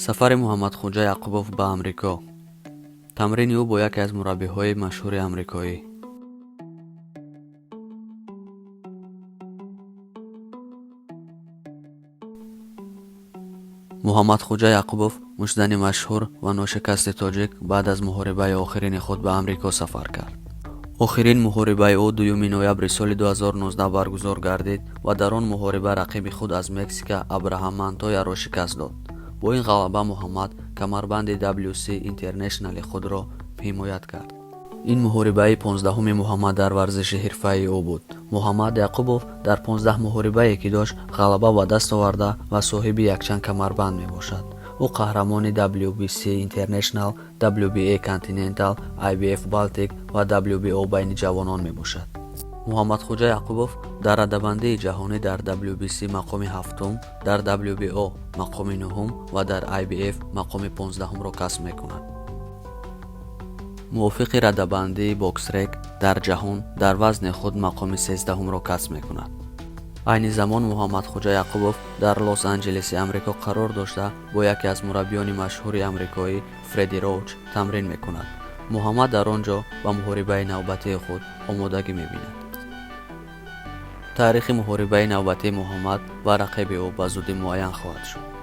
сафари муҳаммадхоҷа яъқубов ба амрико. тамрини ӯ бо яке аз мураббиҳои машҳури амрикоӣ. муҳаммадхоҷа яъқубов муҷзани машҳур ва ношикасти тоҷик баъд аз муҳорибаи охирини худ ба амрико сафар кард. охирин муҳорибаи ӯ 2 ноябри соли 2019 баргузор гардид ва дар он муҳориба рақиби худ аз Мексика Абраҳам Монтояро шикаст дод. бо ин ғалаба муҳаммад камарбанди WC International худро ҳимоят кард. ин муҳорибаи 15-уми муҳаммад дар варзиши ҳирфаи ӯ буд. муҳаммад яъқубов дар 15 муҳорибае ки дошт ғалаба ба даст оварда ва соҳиби якчанд камарбанд мебошад. ӯ қаҳрамони WBC International, WBA Continental, IBF Baltic ва WBO байни ҷавонон мебошад. муҳаммадхоҷа яъқубов дар раддабандии ҷаҳонӣ дар WBC мақоми 7-ум, дар WBO мақоми 9-ум ва дар IBF мақоми 15-умро касб мекунад. мувофиқи раддабандии боксрек дар ҷаҳон дар вазни худ мақоми 13-умро касб мекунад. айни замон муҳаммадхоҷа яъқубов дар Лос-Анҷелеси амрико қарор дошта бо яке аз мураббиёни машҳури амрикоӣ Фредди Роуч тамрин мекунад. муҳаммад дар он ҷо ба муҳорибаи навбатии худ омодагӣ мебинад. таърихи муҳорибаи навбатии муҳаммад ва рақиби ӯ ба зудӣ муайян хоҳад шуд.